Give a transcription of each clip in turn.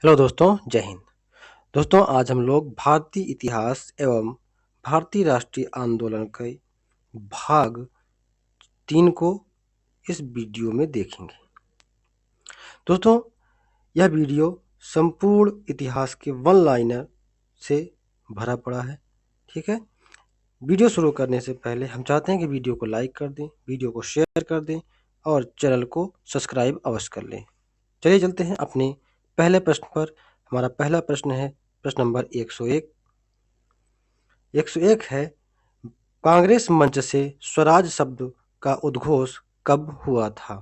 Hello दोस्तों, जय हिंद। दोस्तों, आज हम लोग भारतीय इतिहास एवं भारतीय राष्ट्रीय आंदोलन के भाग 3 को इस वीडियो में देखेंगे। दोस्तों, यह वीडियो संपूर्ण इतिहास के वन लाइनर से भरा पड़ा है। ठीक है, वीडियो शुरू करने से पहले हम चाहते हैं कि वीडियो को लाइक कर दें, वीडियो को शेयर कर दें और चैनल को सब्सक्राइब अवश्य कर लें। चलिए चलते हैं अपने पहले प्रश्न पर। हमारा पहला प्रश्न है प्रश्न नंबर 101। 101 है, कांग्रेस मंच से स्वराज शब्द का उद्घोष कब हुआ था?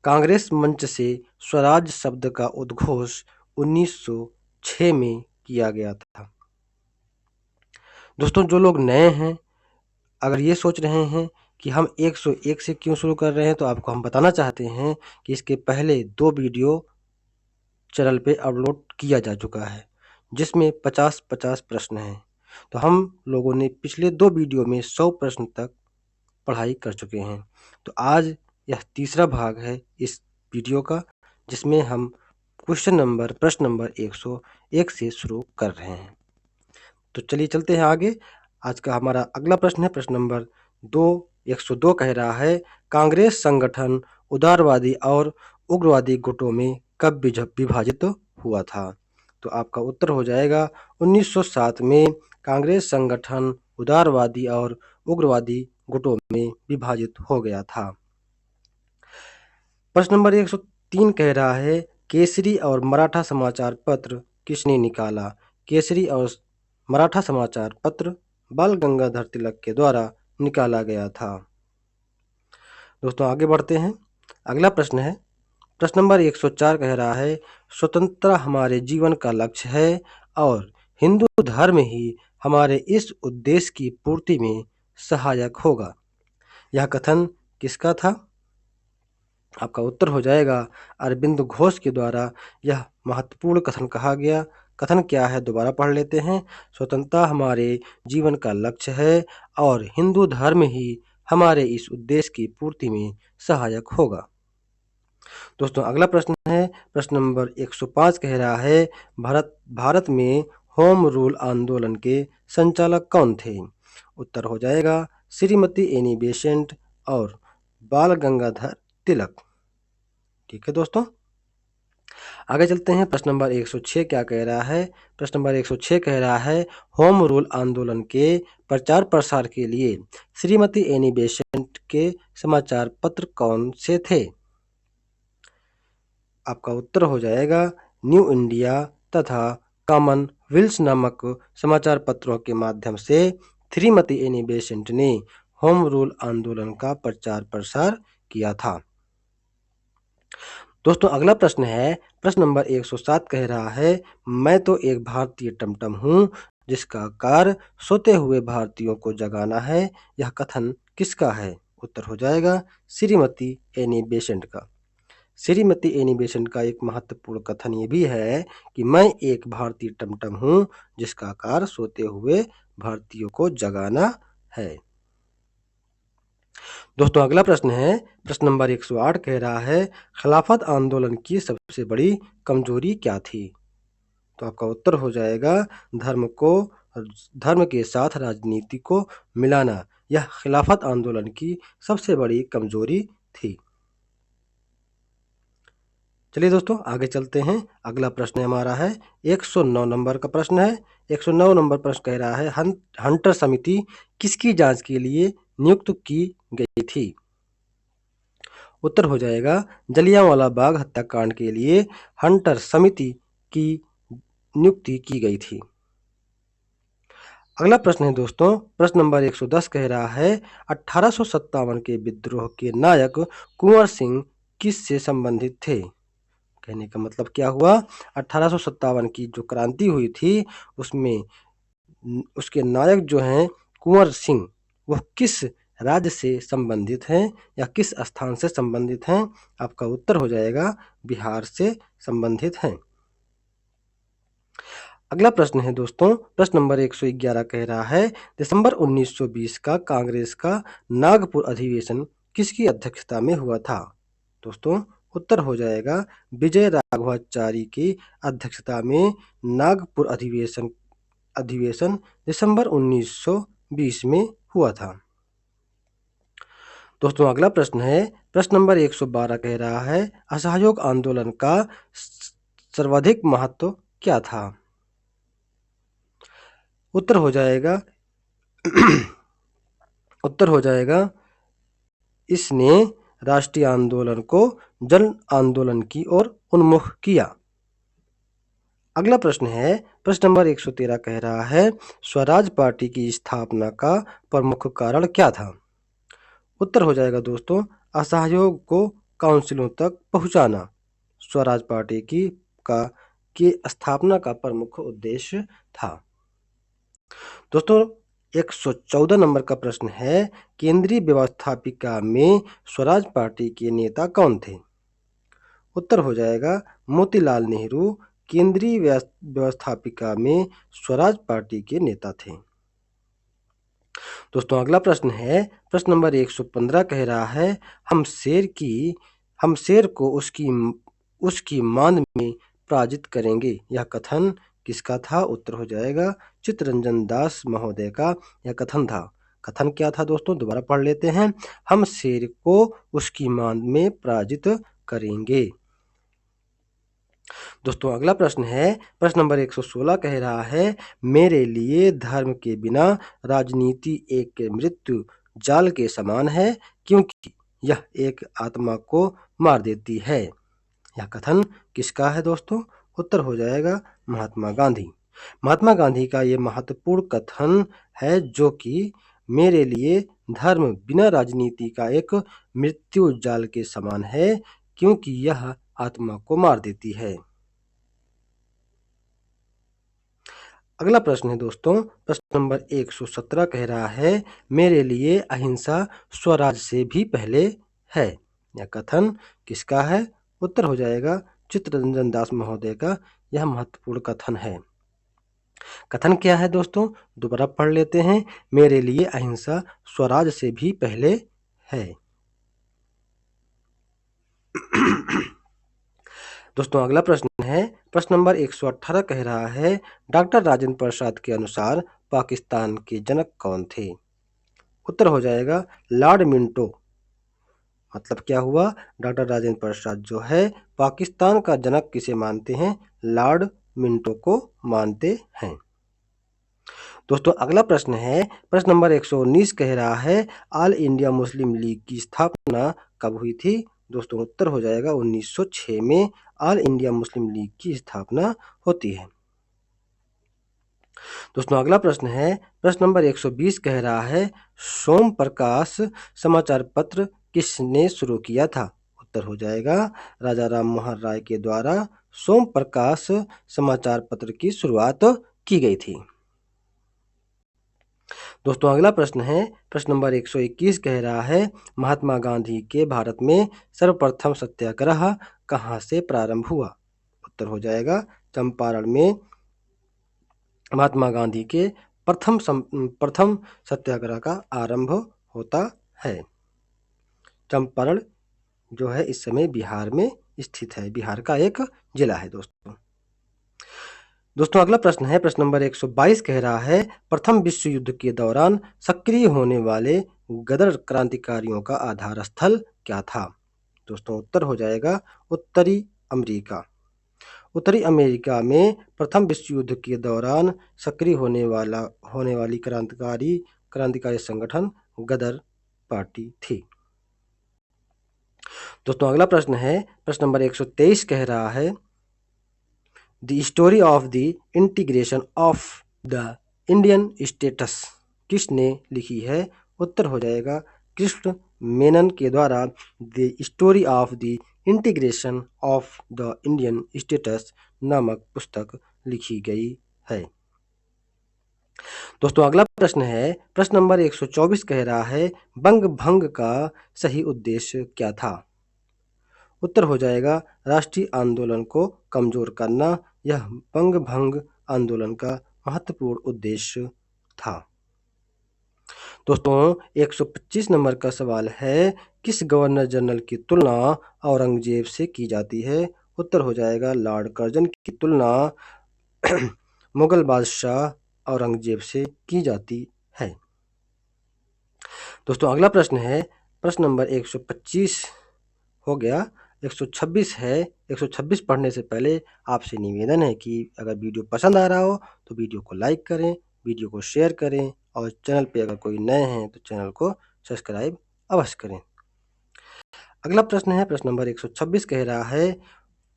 कांग्रेस मंच से स्वराज शब्द का उद्घोष 1906 में किया गया था। दोस्तों, जो लोग नए हैं, अगर ये सोच रहे हैं कि हम 101 से क्यों शुरू कर रहे हैं, तो आपको हम बताना चाहते हैं कि इसके पहले 2 वीडियो चैनल पे अपलोड किया जा चुका है, जिसमें 50-50 प्रश्न हैं। तो हम लोगों ने पिछले 2 वीडियो में 100 प्रश्न तक पढ़ाई कर चुके हैं। तो आज यह तीसरा भाग है इस वीडियो का, जिसमें हम प्रश्न नंबर 101 से शुरू कर रहे हैं। तो चलिए चलते हैं आगे। आज का हमारा अगला प्रश्न है प्रश्न नंबर 102 कह रहा है, कांग्रेस संगठन उदारवादी और उग्रवादी गुटों में कब विभाजित हुआ था? तो आपका उत्तर हो जाएगा 1907 में कांग्रेस संगठन उदारवादी और उग्रवादी गुटों में विभाजित हो गया था। प्रश्न नंबर 103 कह रहा है, केसरी और मराठा समाचार पत्र किसने निकाला? केसरी और मराठा समाचार पत्र बाल गंगाधर तिलक के द्वारा निकाला गया था। दोस्तों, आगे बढ़ते हैं। अगला प्रश्न है प्रश्न नंबर 104 कह रहा है, स्वतंत्रता हमारे जीवन का लक्ष्य है और हिंदू धर्म ही हमारे इस उद्देश्य की पूर्ति में सहायक होगा। यह कथन किसका था? आपका उत्तर हो जाएगा अरविंद घोष के द्वारा यह महत्वपूर्ण कथन कहा गया। कथन क्या है, दोबारा पढ़ लेते हैं। स्वतंत्रता हमारे जीवन का लक्ष्य है और हिंदू धर्म ही हमारे इस उद्देश्य की पूर्ति में सहायक होगा। दोस्तों, अगला प्रश्न है प्रश्न नंबर 105 कह रहा है, भारत में होम रूल आंदोलन के संचालक कौन थे? उत्तर हो जाएगा श्रीमती एनी बेसेंट और बाल गंगाधर तिलक। ठीक है दोस्तों, आगे चलते हैं। प्रश्न नंबर 106 क्या कह रहा है? प्रश्न नंबर 106 कह रहा है, होम रूल आंदोलन के प्रचार प्रसार के लिए श्रीमती एनी बेसेंट के समाचार पत्र कौन से थे? आपका उत्तर हो जाएगा न्यू इंडिया तथा कॉमनवेल्थ नामक समाचार पत्रों के माध्यम से श्रीमती एनी बेसेंट ने होम रूल आंदोलन का प्रचार प्रसार किया था। दोस्तों, अगला प्रश्न है प्रश्न नंबर 107 कह रहा है, मैं तो एक भारतीय टमटम हूँ जिसका कार्य सोते हुए भारतीयों को जगाना है। यह कथन किसका है? उत्तर हो जाएगा श्रीमती एनी बेसेंट का। श्रीमती एनी बेसेंट का एक महत्वपूर्ण कथन ये भी है कि मैं एक भारतीय टमटम हूँ जिसका कार्य सोते हुए भारतीयों को जगाना है। दोस्तों, अगला प्रश्न है प्रश्न नंबर 108 कह रहा है, खिलाफत आंदोलन की सबसे बड़ी कमजोरी क्या थी? तो आपका उत्तर हो जाएगा धर्म के साथ राजनीति को मिलाना। यह खिलाफत आंदोलन की सबसे बड़ी कमजोरी थी। चलिए दोस्तों, आगे चलते हैं। अगला प्रश्न हमारा है 109 नंबर का प्रश्न है। 109 नंबर प्रश्न कह रहा है, हंटर समिति किसकी जांच के लिए नियुक्त की गई थी? उत्तर हो जाएगा जलियांवाला बाग हत्याकांड के लिए हंटर समिति की नियुक्ति की गई थी। अगला प्रश्न है दोस्तों, प्रश्न नंबर 110 कह रहा है, 1857 के विद्रोह के नायक कुंवर सिंह किससे संबंधित थे? कहने का मतलब क्या हुआ, 1857 की जो क्रांति हुई थी उसमें उसके नायक जो हैं कुंवर सिंह, वह किस राज्य से संबंधित हैं या किस स्थान से संबंधित हैं? आपका उत्तर हो जाएगा बिहार से संबंधित हैं। अगला प्रश्न है दोस्तों, प्रश्न नंबर 111 कह रहा है, दिसंबर 1920 का कांग्रेस का नागपुर अधिवेशन किसकी अध्यक्षता में हुआ था? दोस्तों, उत्तर हो जाएगा विजय राघवाचारी की अध्यक्षता में नागपुर अधिवेशन दिसंबर 1920 में हुआ था। दोस्तों अगला प्रश्न है, प्रश्न नंबर 112 कह रहा है असहयोग आंदोलन का सर्वाधिक महत्व क्या था? उत्तर हो जाएगा उत्तर हो जाएगा इसने राष्ट्रीय आंदोलन को जन आंदोलन की ओर उन्मुख किया। अगला प्रश्न है, प्रश्न नंबर 113 कह रहा है स्वराज पार्टी की स्थापना का प्रमुख कारण क्या था? उत्तर हो जाएगा दोस्तों असहयोग को काउंसिलों तक पहुंचाना स्वराज पार्टी की स्थापना का प्रमुख उद्देश्य था। दोस्तों 114 नंबर का प्रश्न है केंद्रीय व्यवस्थापिका में स्वराज पार्टी के नेता कौन थे? उत्तर हो जाएगा मोतीलाल नेहरू केंद्रीय व्यवस्थापिका में स्वराज पार्टी के नेता थे। दोस्तों अगला प्रश्न है, प्रश्न नंबर 115 कह रहा है हम शेर को उसकी मांद में पराजित करेंगे, यह कथन किसका था? उत्तर हो जाएगा चित्तरंजन दास महोदय का यह कथन था। कथन क्या था दोस्तों? दोबारा पढ़ लेते हैं, हम शेर को उसकी मांद में पराजित करेंगे। दोस्तों अगला प्रश्न है, प्रश्न नंबर 116 कह रहा है मेरे लिए धर्म के बिना राजनीति एक मृत्यु जाल के समान है क्योंकि यह एक आत्मा को मार देती है। यह कथन किसका है दोस्तों? उत्तर हो जाएगा महात्मा गांधी। महात्मा गांधी का ये महत्वपूर्ण कथन है जो कि मेरे लिए धर्म बिना राजनीति का एक मृत्यु जाल के समान है क्योंकि यह आत्मा को मार देती है। अगला प्रश्न है दोस्तों, प्रश्न नंबर 117 कह रहा है मेरे लिए अहिंसा स्वराज से भी पहले है। यह कथन किसका है? उत्तर हो जाएगा चित्तरंजन दास महोदय का यह महत्वपूर्ण कथन है। कथन क्या है दोस्तों? दोबारा पढ़ लेते हैं, मेरे लिए अहिंसा स्वराज से भी पहले है। दोस्तों अगला प्रश्न है, प्रश्न नंबर 118 कह रहा है डॉक्टर राजेंद्र प्रसाद के अनुसार पाकिस्तान के जनक कौन थे? उत्तर हो जाएगा लॉर्ड मिंटो। मतलब क्या हुआ? डॉक्टर राजेंद्र प्रसाद जो है पाकिस्तान का जनक किसे मानते हैं? लॉर्ड मिंटो को मानते हैं। दोस्तों अगला प्रश्न है, प्रश्न नंबर 119 कह रहा है ऑल इंडिया मुस्लिम लीग की स्थापना कब हुई थी? दोस्तों उत्तर हो जाएगा 1906 में ऑल इंडिया मुस्लिम लीग की स्थापना होती है। दोस्तों अगला प्रश्न है, प्रश्न नंबर 120 कह रहा है सोम प्रकाश समाचार पत्र किसने शुरू किया था? उत्तर हो जाएगा राजा राम मोहन राय के द्वारा सोम प्रकाश समाचार पत्र की शुरुआत की गई थी। दोस्तों अगला प्रश्न है, प्रश्न नंबर 121 कह रहा है महात्मा गांधी के भारत में सर्वप्रथम सत्याग्रह कहाँ से प्रारंभ हुआ? उत्तर हो जाएगा चंपारण में महात्मा गांधी के प्रथम सत्याग्रह का आरंभ होता है। चंपारण जो है इस समय बिहार में स्थित है, बिहार का एक जिला है। दोस्तों अगला प्रश्न है, प्रश्न नंबर 122 कह रहा है प्रथम विश्व युद्ध के दौरान सक्रिय होने वाले गदर क्रांतिकारियों का आधार स्थल क्या था? दोस्तों उत्तर हो जाएगा उत्तरी अमेरिका। उत्तरी अमेरिका में प्रथम विश्व युद्ध के दौरान सक्रिय होने वाली क्रांतिकारी संगठन गदर पार्टी थी। दोस्तों अगला प्रश्न है, प्रश्न नंबर 123 कह रहा है the story of the integration of the Indian states किसने लिखी है? उत्तर हो जाएगा कृष्ण मेनन के द्वारा the story of the integration of the Indian states नामक पुस्तक लिखी गई है। दोस्तों अगला प्रश्न है, प्रश्न नंबर 124 कह रहा है बंग भंग का सही उद्देश्य क्या था? उत्तर हो जाएगा राष्ट्रीय आंदोलन को कमजोर करना। यह बंग भंग आंदोलन का महत्वपूर्ण उद्देश्य था। दोस्तों 125 नंबर का सवाल है, किस गवर्नर जनरल की तुलना औरंगजेब से की जाती है? उत्तर हो जाएगा लॉर्ड कर्जन की तुलना मुगल बादशाह औरंगजेब से की जाती है। दोस्तों अगला प्रश्न है, प्रश्न नंबर 125 हो गया, 126 है। 126 पढ़ने से पहले आपसे निवेदन है कि अगर वीडियो पसंद आ रहा हो तो वीडियो को लाइक करें, वीडियो को शेयर करें और चैनल पे अगर कोई नए हैं तो चैनल को सब्सक्राइब अवश्य करें। अगला प्रश्न है, प्रश्न नंबर 126 कह रहा है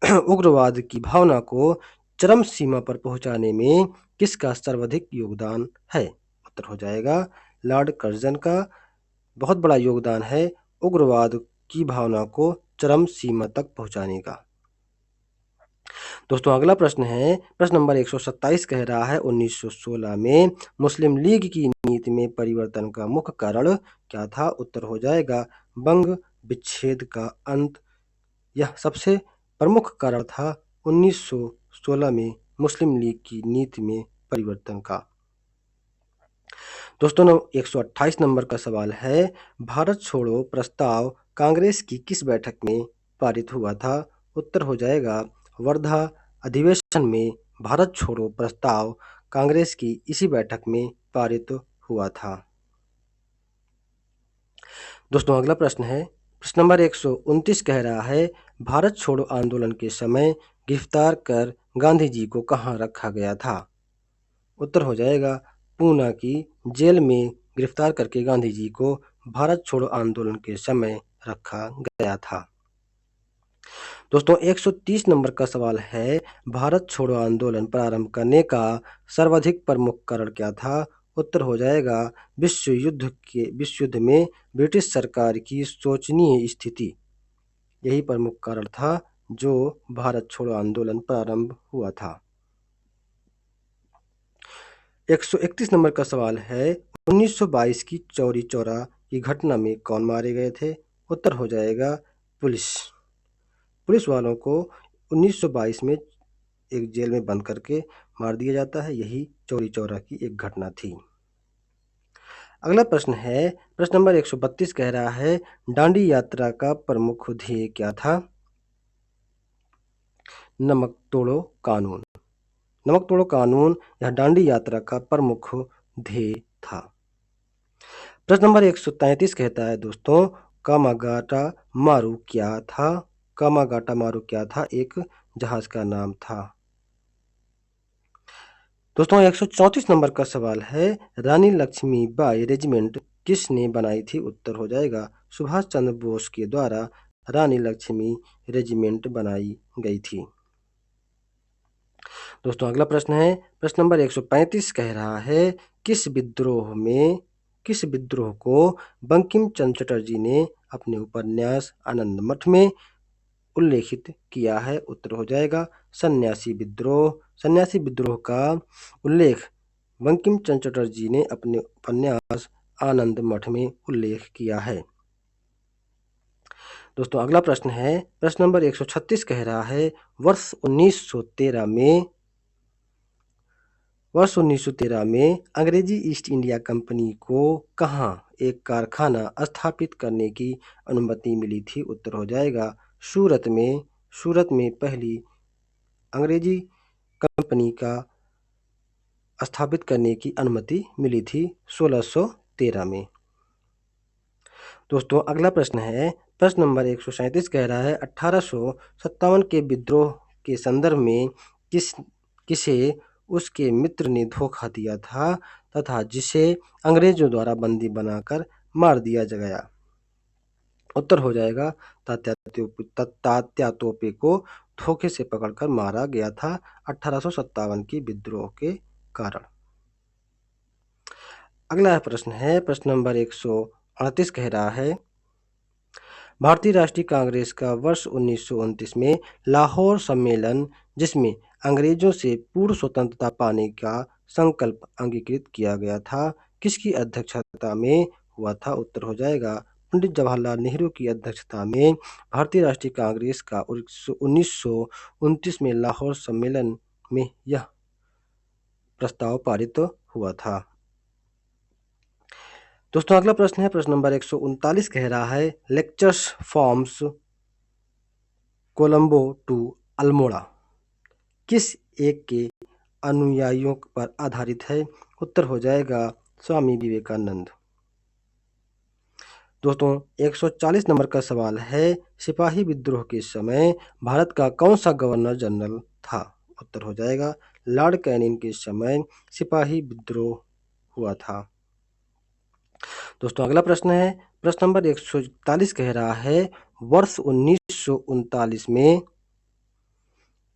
उग्रवाद की भावना को चरम सीमा पर पहुंचाने में किसका सर्वाधिक योगदान है? उत्तर हो जाएगा लॉर्ड कर्जन का बहुत बड़ा योगदान है उग्रवाद की भावना को चरम सीमा तक पहुंचाने का। दोस्तों अगला प्रश्न है, प्रश्न नंबर 127 कह रहा है 1916 में मुस्लिम लीग की नीति में परिवर्तन का मुख्य कारण क्या था? उत्तर हो जाएगा बंग विच्छेद का अंत। यह सबसे प्रमुख कारण था 1916 में मुस्लिम लीग की नीति में परिवर्तन का। दोस्तों 128 नंबर का सवाल है, भारत छोड़ो प्रस्ताव कांग्रेस की किस बैठक में पारित हुआ था? उत्तर हो जाएगा वर्धा अधिवेशन में भारत छोड़ो प्रस्ताव कांग्रेस की इसी बैठक में पारित हुआ था। दोस्तों अगला प्रश्न है, प्रश्न नंबर 129 कह रहा है भारत छोड़ो आंदोलन के समय गिरफ्तार कर गांधी जी को कहाँ रखा गया था? उत्तर हो जाएगा पूना की जेल में गिरफ्तार करके गांधी जी को भारत छोड़ो आंदोलन के समय रखा गया था। दोस्तों 130 नंबर का सवाल है, भारत छोड़ो आंदोलन प्रारंभ करने का सर्वाधिक प्रमुख कारण क्या था? उत्तर हो जाएगा विश्व युद्ध में ब्रिटिश सरकार की शोचनीय स्थिति। यही प्रमुख कारण था जो भारत छोड़ो आंदोलन प्रारंभ हुआ था। 131 नंबर का सवाल है, 1922 की चौरी चौरा की घटना में कौन मारे गए थे? उत्तर हो जाएगा पुलिस वालों को 1922 में एक जेल में बंद करके मार दिया जाता है। यही चौरी चौरा की एक घटना थी। अगला प्रश्न है, प्रश्न नंबर 132 कह रहा है दांडी यात्रा का प्रमुख ध्येय क्या था? नमक तोड़ो कानून। नमक तोड़ो कानून यह दांडी यात्रा का प्रमुख ध्येय था। प्रश्न नंबर 133 कहता है दोस्तों कामागाटा मारू क्या था? कामागाटा मारू क्या था? एक जहाज का नाम था। दोस्तों 134 नंबर का सवाल है, रानी लक्ष्मीबाई रेजिमेंट किसने बनाई थी? उत्तर हो जाएगा सुभाष चंद्र बोस के द्वारा रानी लक्ष्मी रेजिमेंट बनाई गई थी। दोस्तों अगला प्रश्न है, प्रश्न नंबर 135 कह रहा है किस विद्रोह को बंकिम चंद्र चटर्जी ने अपने उपन्यास आनंद मठ में उल्लेखित किया है? उत्तर हो जाएगा सन्यासी विद्रोह। सन्यासी विद्रोह का उल्लेख बंकिम चंद्र चटर्जी ने अपने उपन्यास आनंद मठ में उल्लेख किया है। दोस्तों अगला प्रश्न है, प्रश्न नंबर 136 कह रहा है वर्ष 1913 में अंग्रेजी ईस्ट इंडिया कंपनी को कहाँ एक कारखाना स्थापित करने की अनुमति मिली थी? उत्तर हो जाएगा सूरत में पहली अंग्रेजी कंपनी का स्थापित करने की अनुमति मिली थी 1613 में। दोस्तों अगला प्रश्न है, प्रश्न नंबर 137 कह रहा है 1857 के विद्रोह के संदर्भ में किसे उसके मित्र ने धोखा दिया था तथा जिसे अंग्रेजों द्वारा बंदी बनाकर मार दिया गया? उत्तर हो जाएगा तात्या तोपे को धोखे से पकड़कर मारा गया था 1857 की विद्रोह के कारण। अगला प्रश्न है, प्रश्न नंबर 138 कह रहा है भारतीय राष्ट्रीय कांग्रेस का वर्ष 1929 में लाहौर सम्मेलन जिसमें अंग्रेजों से पूर्ण स्वतंत्रता पाने का संकल्प अंगीकृत किया गया था किसकी अध्यक्षता में हुआ था? उत्तर हो जाएगा पंडित जवाहरलाल नेहरू की अध्यक्षता में भारतीय राष्ट्रीय कांग्रेस का 1929 में लाहौर सम्मेलन में यह प्रस्ताव पारित हुआ था। दोस्तों अगला प्रश्न है, प्रश्न नंबर 139 कह रहा है, lectures forms Colombo to Almora किस एक के अनुयायियों पर आधारित है? उत्तर हो जाएगा स्वामी विवेकानंद। दोस्तों 140 नंबर का सवाल है, सिपाही विद्रोह के समय भारत का कौन सा गवर्नर जनरल था? उत्तर हो जाएगा लॉर्ड कैनिंग के समय सिपाही विद्रोह हुआ था। दोस्तों अगला प्रश्न है, प्रश्न नंबर 141 कह रहा है, वर्ष 1939 में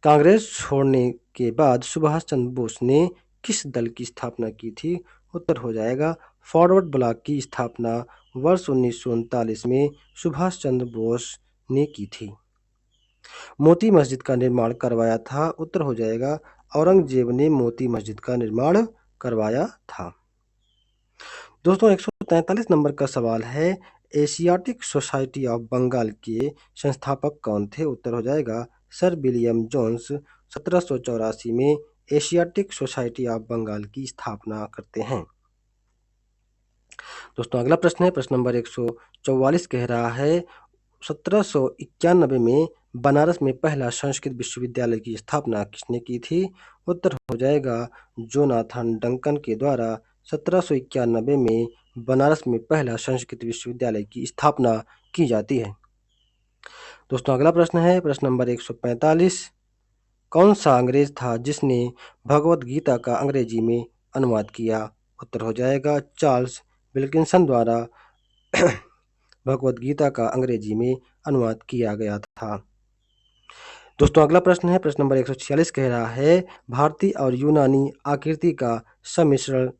कांग्रेस छोड़ने के बाद सुभाष चंद्र बोस ने किस दल की स्थापना की थी? उत्तर हो जाएगा फॉरवर्ड ब्लॉक की स्थापना वर्ष 1939 में सुभाष चंद्र बोस ने की थी। मोती मस्जिद का निर्माण करवाया था? उत्तर हो जाएगा औरंगजेब ने मोती मस्जिद का निर्माण करवाया था। दोस्तों 143 नंबर का सवाल है, एशियाटिक सोसाइटी ऑफ बंगाल के संस्थापक कौन थे? उत्तर हो जाएगा सर विलियम जोन्स 1784 में एशियाटिक सोसाइटी ऑफ बंगाल की स्थापना करते हैं। दोस्तों अगला प्रश्न है, प्रश्न नंबर 144 कह रहा है, 1791 में बनारस में पहला संस्कृत विश्वविद्यालय की स्थापना किसने की थी? उत्तर हो जाएगा जोनाथन डंकन के द्वारा 1791 में बनारस में पहला संस्कृत विश्वविद्यालय की स्थापना की जाती है। दोस्तों अगला प्रश्न है, प्रश्न नंबर 145, कौन सा अंग्रेज था जिसने भगवत गीता का अंग्रेजी में अनुवाद किया? उत्तर हो जाएगा चार्ल्स विल्किंसन द्वारा भगवत गीता का अंग्रेजी में अनुवाद किया गया था। दोस्तों अगला प्रश्न है, प्रश्न नंबर 146 कह रहा है, भारतीय और यूनानी आकृति का सम्मिश्रण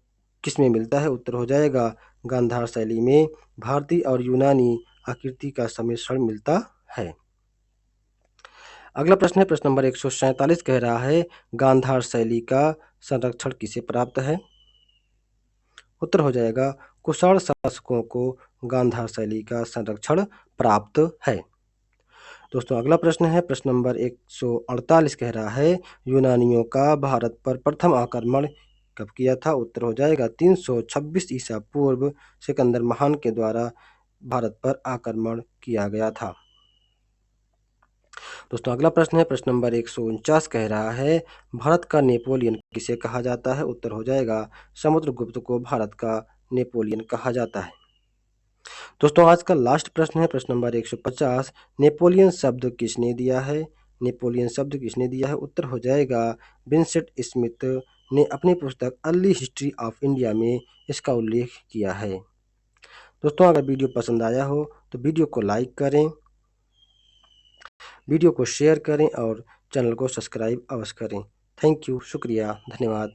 किसमें मिलता है? उत्तर हो जाएगा गांधार शैली में भारतीय और यूनानी आकृति का सम्मिश्रण मिलता है। अगला प्रश्न है, प्रश्न नंबर 147 कह रहा है, गांधार शैली का संरक्षण किसे प्राप्त है? उत्तर हो जाएगा कुषाण शासकों को गांधार शैली का संरक्षण प्राप्त है। दोस्तों अगला प्रश्न है, प्रश्न नंबर 148 कह रहा है, यूनानियों का भारत पर प्रथम आक्रमण कब किया था? उत्तर हो जाएगा 326 ईसा पूर्व सिकंदर महान के द्वारा भारत पर आक्रमण किया गया था। दोस्तों अगला प्रश्न है, प्रश्न नंबर 149 कह रहा है, भारत का नेपोलियन किसे कहा जाता है? उत्तर हो जाएगा समुद्रगुप्त को भारत का नेपोलियन कहा जाता है। दोस्तों आज का लास्ट प्रश्न है, प्रश्न नंबर 150, नेपोलियन शब्द किसने दिया है? नेपोलियन शब्द किसने दिया है? उत्तर हो जाएगा विंसेंट स्मिथ ने अपनी पुस्तक अर्ली हिस्ट्री ऑफ इंडिया में इसका उल्लेख किया है। दोस्तों अगर वीडियो पसंद आया हो तो वीडियो को लाइक करें, वीडियो को शेयर करें और चैनल को सब्सक्राइब अवश्य करें। थैंक यू, शुक्रिया, धन्यवाद।